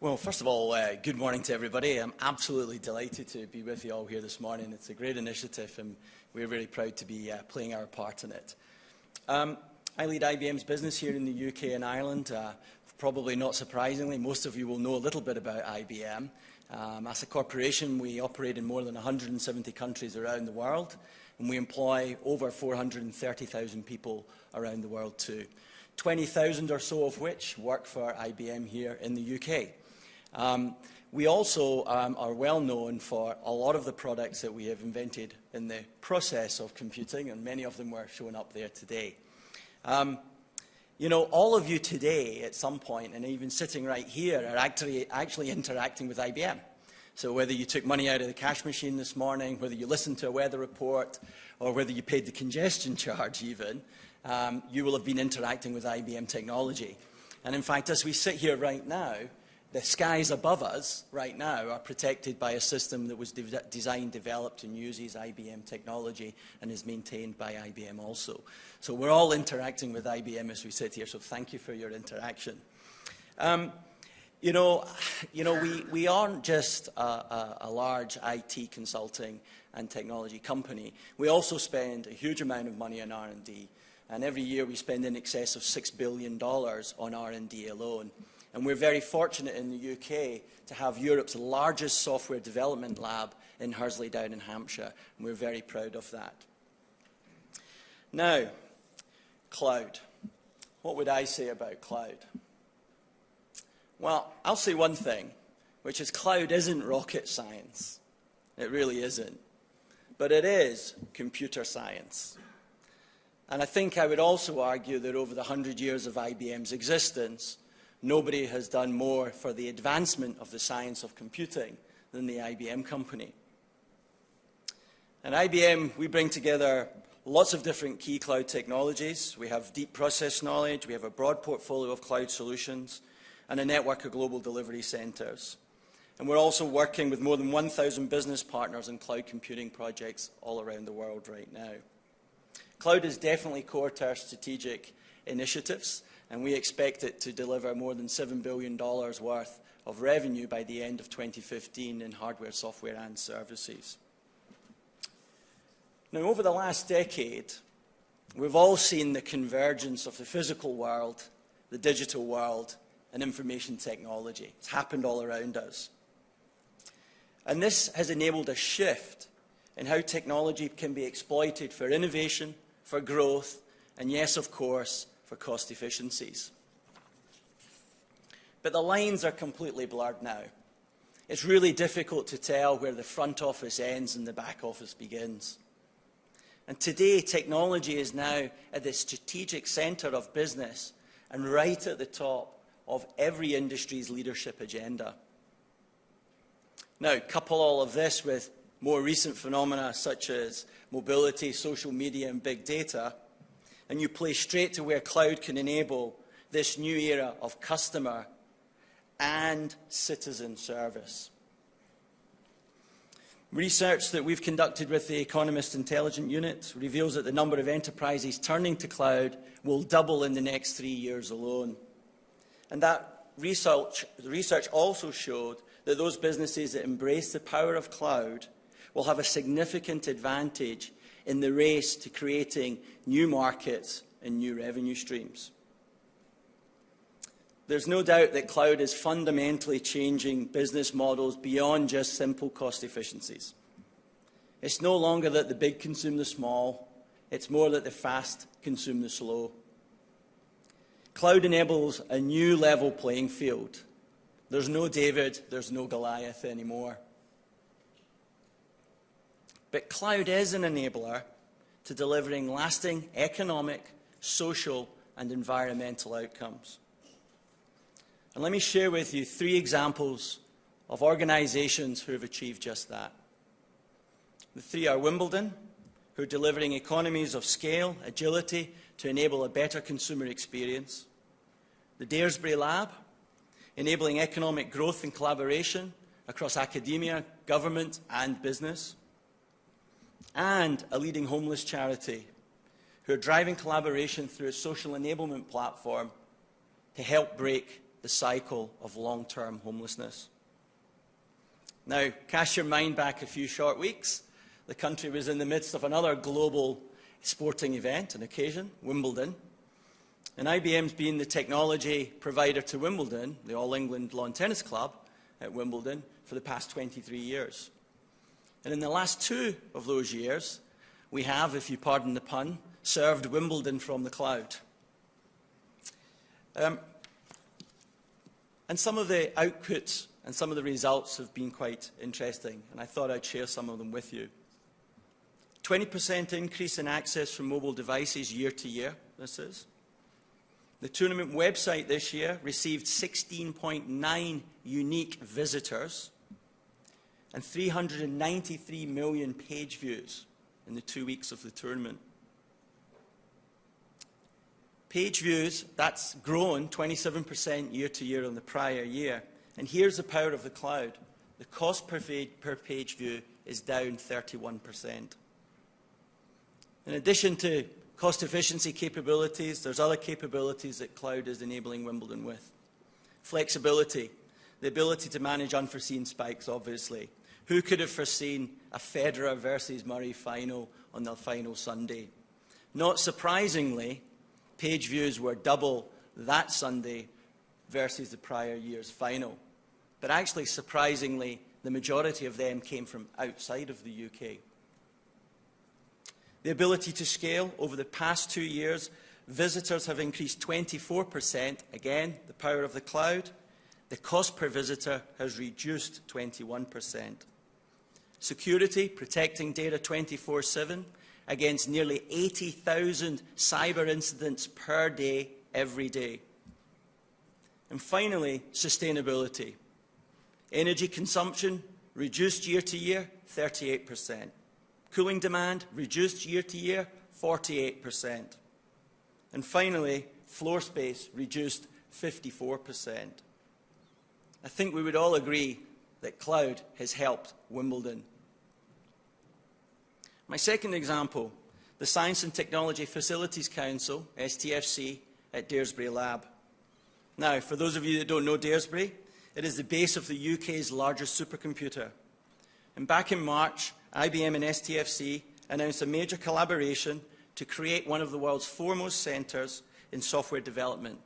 Well, first of all, good morning to everybody. I'm absolutely delighted to be with you all here this morning. It's a great initiative and we're very proud to be playing our part in it. I lead IBM's business here in the UK and Ireland. Probably not surprisingly, most of you will know a little bit about IBM. As a corporation, we operate in more than 170 countries around the world, and we employ over 430,000 people around the world too. 20,000 or so of which work for IBM here in the UK. We also are well known for a lot of the products that we have invented in the process of computing, and many of them were shown up there today. You know, all of you today at some point, and even sitting right here, are actually interacting with IBM. So whether you took money out of the cash machine this morning, whether you listened to a weather report, or whether you paid the congestion charge even, you will have been interacting with IBM technology. And in fact, as we sit here right now, the skies above us right now are protected by a system that was designed, developed, and uses IBM technology and is maintained by IBM also. So we're all interacting with IBM as we sit here, so thank you for your interaction. We aren't just a large IT consulting and technology company. We also spend a huge amount of money on R&D, and every year we spend in excess of $6 billion on R&D alone. And we're very fortunate in the UK to have Europe's largest software development lab in Hursley down in Hampshire, and we're very proud of that. Now, cloud. What would I say about cloud? Well, I'll say one thing, which is cloud isn't rocket science. It really isn't. But it is computer science. And I think I would also argue that over the 100 years of IBM's existence, nobody has done more for the advancement of the science of computing than the IBM company. At IBM, we bring together lots of different key cloud technologies. We have deep process knowledge, we have a broad portfolio of cloud solutions, and a network of global delivery centers. And we're also working with more than 1,000 business partners in cloud computing projects all around the world right now. Cloud is definitely core to our strategic initiatives, and we expect it to deliver more than $7 billion worth of revenue by the end of 2015 in hardware, software, and services. Now, over the last decade, we've all seen the convergence of the physical world, the digital world, and information technology. It's happened all around us. And this has enabled a shift in how technology can be exploited for innovation, for growth, and yes, of course, for cost efficiencies. But the lines are completely blurred now. It's really difficult to tell where the front office ends and the back office begins. And today, technology is now at the strategic center of business and right at the top of every industry's leadership agenda. Now, couple all of this with more recent phenomena such as mobility, social media, and big data, and you play straight to where cloud can enable this new era of customer and citizen service. Research that we've conducted with the Economist Intelligence Unit reveals that the number of enterprises turning to cloud will double in the next 3 years alone. And that research also showed that those businesses that embrace the power of cloud will have a significant advantage in the race to creating new markets and new revenue streams. There's no doubt that cloud is fundamentally changing business models beyond just simple cost efficiencies. It's no longer that the big consume the small, it's more that the fast consume the slow. Cloud enables a new level playing field. There's no David, there's no Goliath anymore. But cloud is an enabler to delivering lasting economic, social, and environmental outcomes. And let me share with you 3 examples of organizations who have achieved just that. The 3 are Wimbledon, who are delivering economies of scale, agility, to enable a better consumer experience. The Daresbury Lab, enabling economic growth and collaboration across academia, government, and business. And a leading homeless charity, who are driving collaboration through a social enablement platform to help break the cycle of long-term homelessness. Now, cast your mind back a few short weeks. The country was in the midst of another global sporting event, an occasion, Wimbledon. And IBM's been the technology provider to Wimbledon, the All England Lawn Tennis Club at Wimbledon, for the past 23 years. And in the last 2 of those years, we have, if you pardon the pun, served Wimbledon from the cloud. And some of the outputs and some of the results have been quite interesting, and I thought I'd share some of them with you. 20% increase in access from mobile devices year to year, this is. The tournament website this year received 16.9 unique visitors and 393 million page views in the 2 weeks of the tournament. Page views, that's grown 27% year to year on the prior year. And here's the power of the cloud. The cost per page view is down 31%. In addition to cost efficiency capabilities, there's other capabilities that cloud is enabling Wimbledon with. Flexibility, the ability to manage unforeseen spikes, obviously. Who could have foreseen a Federer versus Murray final on the final Sunday? Not surprisingly, page views were double that Sunday versus the prior year's final. But actually, surprisingly, the majority of them came from outside of the UK. The ability to scale over the past 2 years, visitors have increased 24%. Again, the power of the cloud. The cost per visitor has reduced 21%. Security, protecting data 24/7 against nearly 80,000 cyber incidents per day, every day. And finally, sustainability. Energy consumption reduced year to year, 38%. Cooling demand reduced year to year, 48%. And finally, floor space reduced 54%. I think we would all agree that cloud has helped Wimbledon. My second example, the Science and Technology Facilities Council, STFC, at Daresbury Lab. Now, for those of you that don't know Daresbury, it is the base of the UK's largest supercomputer. And back in March, IBM and STFC announced a major collaboration to create one of the world's foremost centres in software development.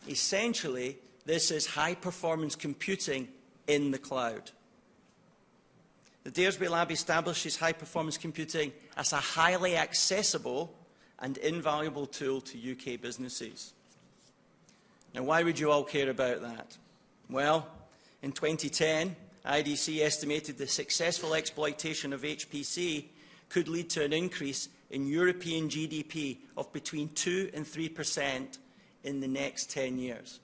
Essentially, this is high-performance computing in the cloud. The Daresbury Lab establishes high-performance computing as a highly accessible and invaluable tool to UK businesses. Now, why would you all care about that? Well, in 2010, IDC estimated the successful exploitation of HPC could lead to an increase in European GDP of between 2% and 3% in the next 10 years.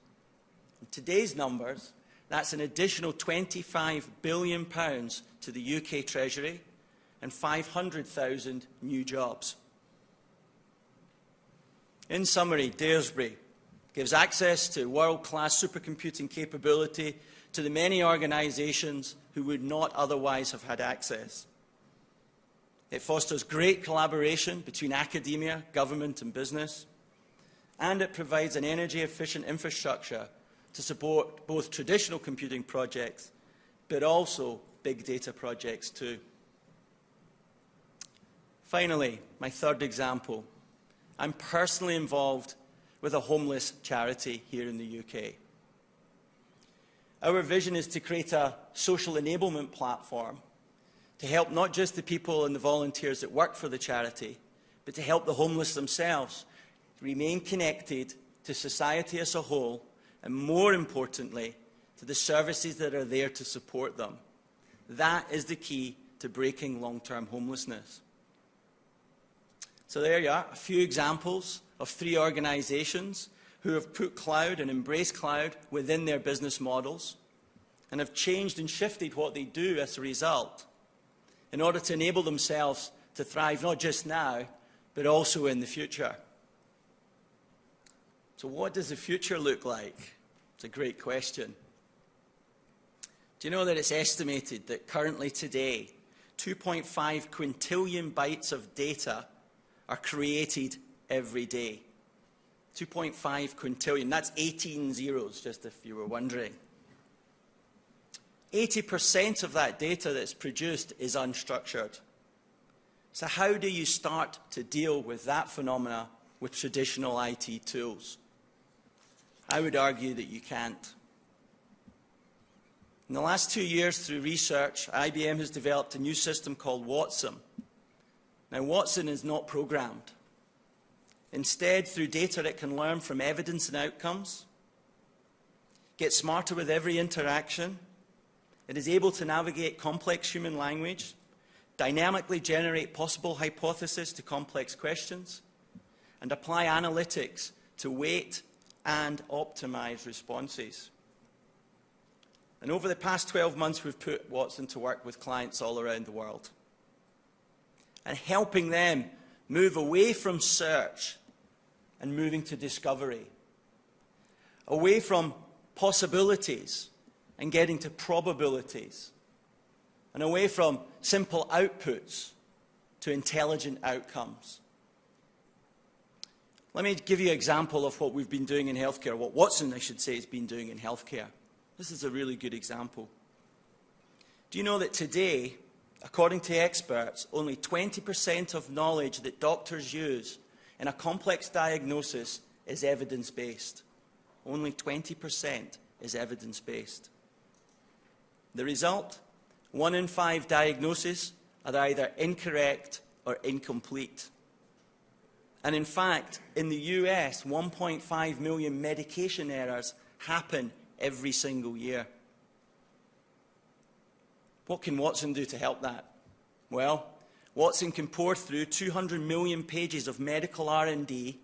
In today's numbers, that's an additional £25 billion to the UK Treasury and 500,000 new jobs. In summary, Daresbury gives access to world-class supercomputing capability to the many organisations who would not otherwise have had access. It fosters great collaboration between academia, government and business, and it provides an energy-efficient infrastructure to support both traditional computing projects, but also big data projects too. Finally, my third example. I'm personally involved with a homeless charity here in the UK. Our vision is to create a social enablement platform to help not just the people and the volunteers that work for the charity, but to help the homeless themselves remain connected to society as a whole, and more importantly, to the services that are there to support them. That is the key to breaking long-term homelessness. So there you are, a few examples of 3 organisations who have put cloud and embraced cloud within their business models and have changed and shifted what they do as a result in order to enable themselves to thrive not just now, but also in the future. So what does the future look like? It's a great question. Do you know that it's estimated that currently today, 2.5 quintillion bytes of data are created every day? 2.5 quintillion. That's 18 zeros, just if you were wondering. 80% of that data that's produced is unstructured. So how do you start to deal with that phenomena with traditional IT tools? I would argue that you can't. In the last 2 years, through research, IBM has developed a new system called Watson. Now, Watson is not programmed. Instead, through data, it can learn from evidence and outcomes, get smarter with every interaction. It is able to navigate complex human language, dynamically generate possible hypotheses to complex questions, and apply analytics to weight and optimize responses. And over the past 12 months, we've put Watson to work with clients all around the world and helping them move away from search and moving to discovery, away from possibilities and getting to probabilities, and away from simple outputs to intelligent outcomes. Let me give you an example of what we've been doing in healthcare, what Watson, I should say, has been doing in healthcare. This is a really good example. Do you know that today, according to experts, only 20% of knowledge that doctors use in a complex diagnosis is evidence-based? Only 20% is evidence-based. The result? 1 in 5 diagnoses are either incorrect or incomplete. And in fact, in the US, 1.5 million medication errors happen every single year. What can Watson do to help that? Well, Watson can pore through 200 million pages of medical R&D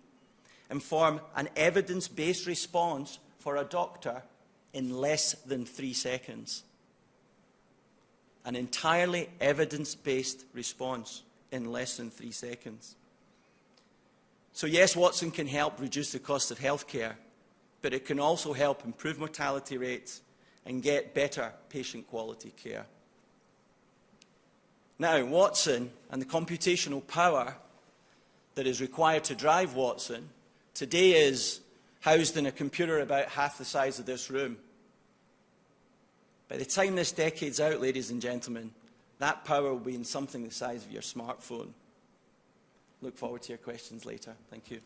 and form an evidence-based response for a doctor in less than 3 seconds. An entirely evidence-based response in less than 3 seconds. So yes, Watson can help reduce the cost of healthcare, but it can also help improve mortality rates and get better patient quality care. Now, Watson and the computational power that is required to drive Watson today is housed in a computer about half the size of this room. By the time this decade's out, ladies and gentlemen, that power will be in something the size of your smartphone. Look forward to your questions later. Thank you.